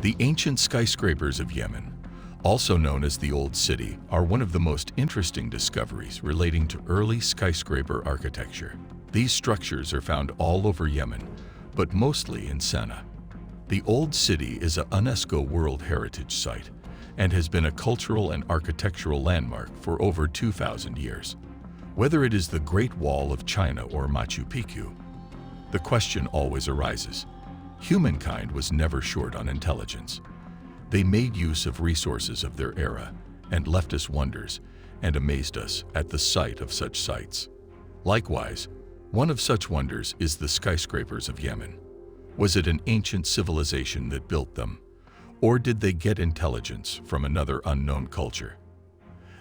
The ancient skyscrapers of Yemen, also known as the Old City, are one of the most interesting discoveries relating to early skyscraper architecture. These structures are found all over Yemen, but mostly in Sana'a. The Old City is a UNESCO World Heritage Site and has been a cultural and architectural landmark for over 2,000 years. Whether it is the Great Wall of China or Machu Picchu, the question always arises. Humankind was never short on intelligence. They made use of resources of their era and left us wonders and amazed us at the sight of such sites. Likewise, one of such wonders is the skyscrapers of Yemen. Was it an ancient civilization that built them, or did they get intelligence from another unknown culture?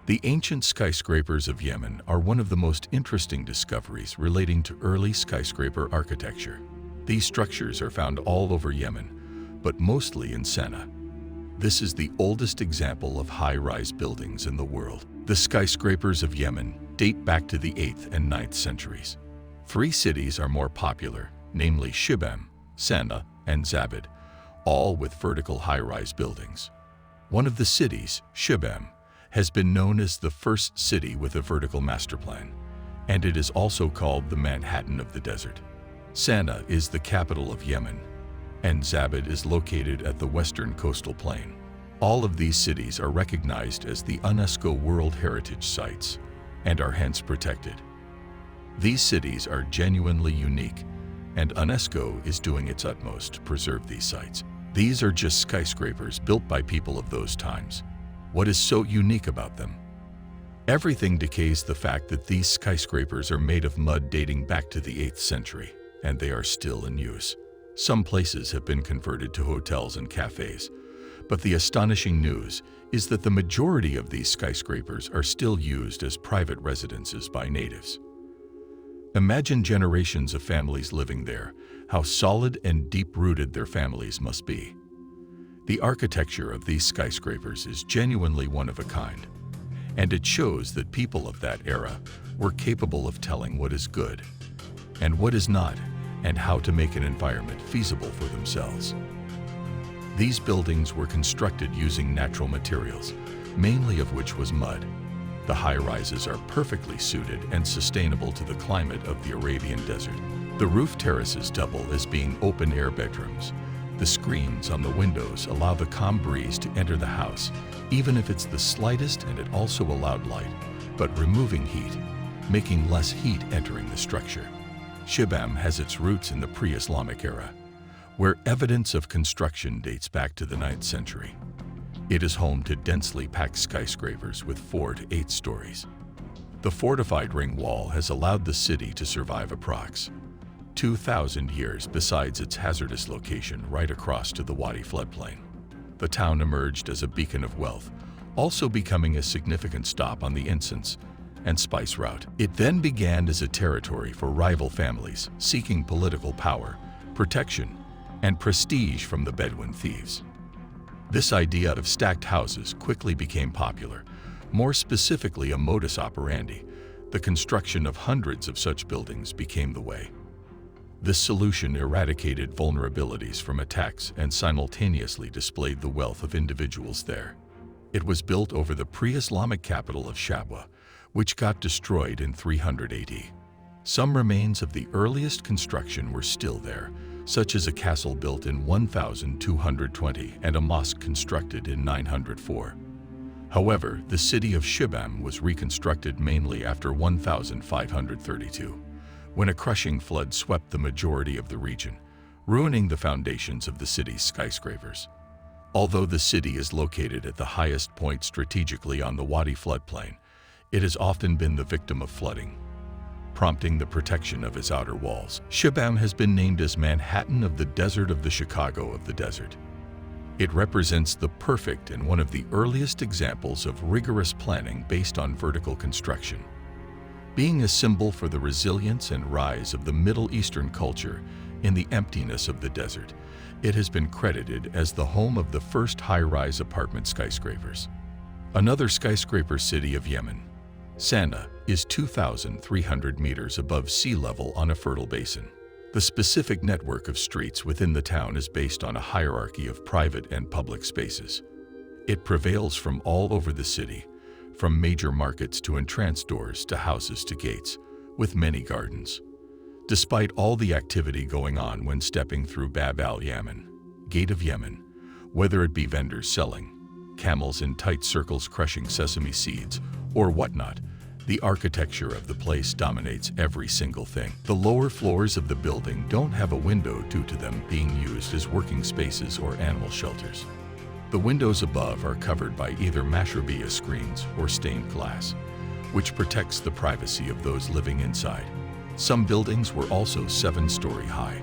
The ancient skyscrapers of Yemen are one of the most interesting discoveries relating to early skyscraper architecture. These structures are found all over Yemen, but mostly in Sana'a. This is the oldest example of high-rise buildings in the world. The skyscrapers of Yemen date back to the 8th and 9th centuries. 3 cities are more popular, namely Shibam, Sana'a, and Zabad, all with vertical high-rise buildings. One of the cities, Shibam, has been known as the first city with a vertical master plan, and it is also called the Manhattan of the desert. Sana'a is the capital of Yemen, and Zabad is located at the western coastal plain. All of these cities are recognized as the UNESCO World Heritage Sites and are hence protected. These cities are genuinely unique, and UNESCO is doing its utmost to preserve these sites. These are just skyscrapers built by people of those times. What is so unique about them? Everything decays the fact that these skyscrapers are made of mud dating back to the 8th century, and they are still in use. Some places have been converted to hotels and cafes, but the astonishing news is that the majority of these skyscrapers are still used as private residences by natives. Imagine generations of families living there, how solid and deep-rooted their families must be. The architecture of these skyscrapers is genuinely one of a kind, and it shows that people of that era were capable of telling what is good and what is not, and how to make an environment feasible for themselves. These buildings were constructed using natural materials, mainly of which was mud. The high-rises are perfectly suited and sustainable to the climate of the Arabian desert. The roof terraces double as being open-air bedrooms. The screens on the windows allow the calm breeze to enter the house, even if it's the slightest, and it also allowed light, but removing heat, making less heat entering the structure. Shibam has its roots in the pre-Islamic era, where evidence of construction dates back to the 9th century. It is home to densely packed skyscrapers with 4 to 8 stories. The fortified ring wall has allowed the city to survive approx. 2,000 years besides its hazardous location right across to the Wadi floodplain. The town emerged as a beacon of wealth, also becoming a significant stop on the incense and spice route. It then began as a territory for rival families seeking political power, protection, and prestige from the Bedouin thieves. This idea of stacked houses quickly became popular, more specifically a modus operandi. The construction of hundreds of such buildings became the way. This solution eradicated vulnerabilities from attacks and simultaneously displayed the wealth of individuals there. It was built over the pre-Islamic capital of Shabwa, which got destroyed in 300 AD. Some remains of the earliest construction were still there, such as a castle built in 1220 and a mosque constructed in 904. However, the city of Shibam was reconstructed mainly after 1532, when a crushing flood swept the majority of the region, ruining the foundations of the city's skyscrapers. Although the city is located at the highest point strategically on the Wadi floodplain, it has often been the victim of flooding, prompting the protection of its outer walls. Shibam has been named as Manhattan of the Desert of the Chicago of the Desert. It represents the perfect and one of the earliest examples of rigorous planning based on vertical construction. Being a symbol for the resilience and rise of the Middle Eastern culture in the emptiness of the desert, it has been credited as the home of the first high-rise apartment skyscrapers. Another skyscraper city of Yemen, Sana'a, is 2,300 meters above sea level on a fertile basin. The The specific network of streets within the town is based on a hierarchy of private and public spaces. It prevails from all over the city, from major markets to entrance doors to houses to gates, with many gardens. Despite all the activity going on when stepping through Bab al-Yaman, Gate of Yemen, whether it be vendors selling, camels in tight circles crushing sesame seeds, or whatnot, the architecture of the place dominates every single thing. The lower floors of the building don't have a window due to them being used as working spaces or animal shelters. The windows above are covered by either mashrabiyah screens or stained glass, which protects the privacy of those living inside. Some buildings were also 7-story high.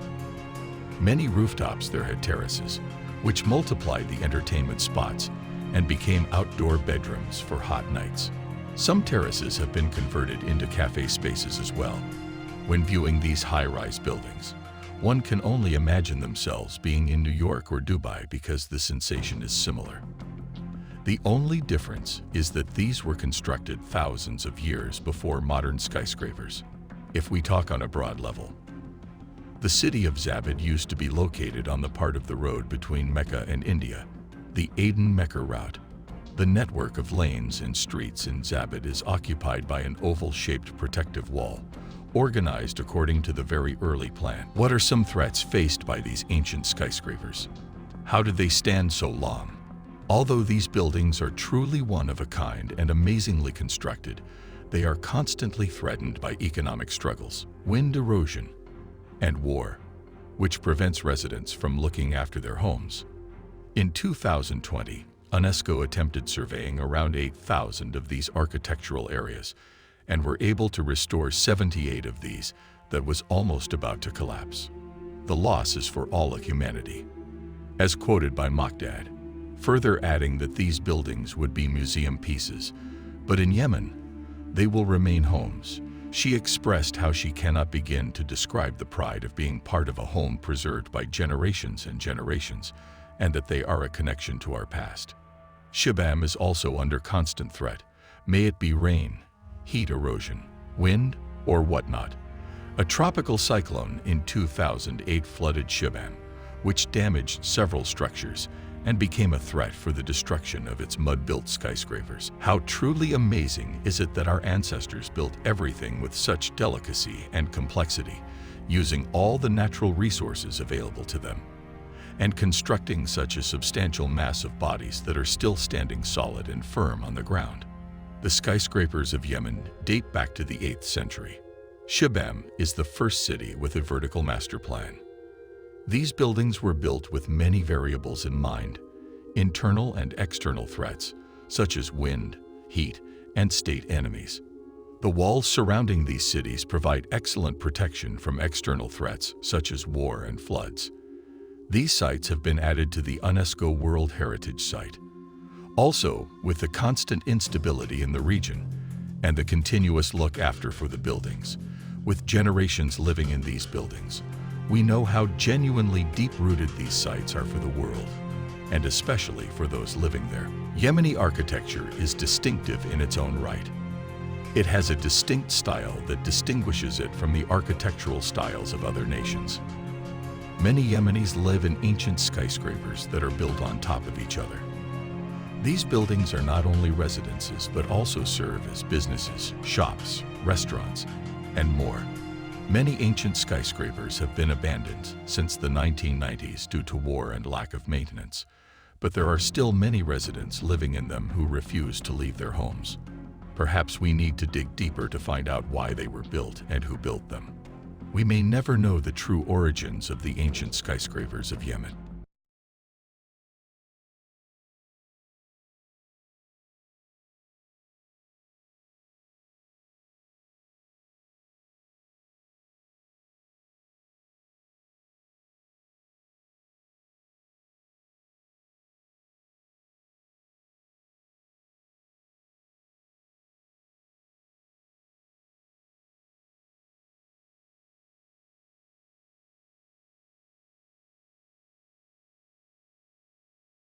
Many rooftops there had terraces, which multiplied the entertainment spots and became outdoor bedrooms for hot nights. Some terraces have been converted into cafe spaces as well. When viewing these high-rise buildings, one can only imagine themselves being in New York or Dubai because the sensation is similar. The only difference is that these were constructed thousands of years before modern skyscrapers. If we talk on a broad level, the city of Zabad used to be located on the part of the road between Mecca and India, the Aden-Mecca route. The network of lanes and streets in Zabad is occupied by an oval-shaped protective wall, organized according to the very early plan. What are some threats faced by these ancient skyscrapers? How did they stand so long? Although these buildings are truly one of a kind and amazingly constructed, they are constantly threatened by economic struggles, wind erosion, and war, which prevents residents from looking after their homes. In 2020, UNESCO attempted surveying around 8,000 of these architectural areas and were able to restore 78 of these that was almost about to collapse. The loss is for all of humanity, as quoted by Maqdad, further adding that these buildings would be museum pieces, but in Yemen, they will remain homes. She expressed how she cannot begin to describe the pride of being part of a home preserved by generations and generations, and that they are a connection to our past. Shibam is also under constant threat, may it be rain, heat erosion, wind, or whatnot. A tropical cyclone in 2008 flooded Shibam, which damaged several structures and became a threat for the destruction of its mud-built skyscrapers. How truly amazing is it that our ancestors built everything with such delicacy and complexity, using all the natural resources available to them, and constructing such a substantial mass of bodies that are still standing solid and firm on the ground. The skyscrapers of Yemen date back to the 8th century. Shibam is the first city with a vertical master plan. These buildings were built with many variables in mind, internal and external threats, such as wind, heat, and state enemies. The walls surrounding these cities provide excellent protection from external threats, such as war and floods. These sites have been added to the UNESCO World Heritage Site. Also, with the constant instability in the region and the continuous look after for the buildings, with generations living in these buildings, we know how genuinely deep-rooted these sites are for the world, and especially for those living there. Yemeni architecture is distinctive in its own right. It has a distinct style that distinguishes it from the architectural styles of other nations. Many Yemenis live in ancient skyscrapers that are built on top of each other. These buildings are not only residences but also serve as businesses, shops, restaurants, and more. Many ancient skyscrapers have been abandoned since the 1990s due to war and lack of maintenance, but there are still many residents living in them who refuse to leave their homes. Perhaps we need to dig deeper to find out why they were built and who built them. We may never know the true origins of the ancient skyscrapers of Yemen.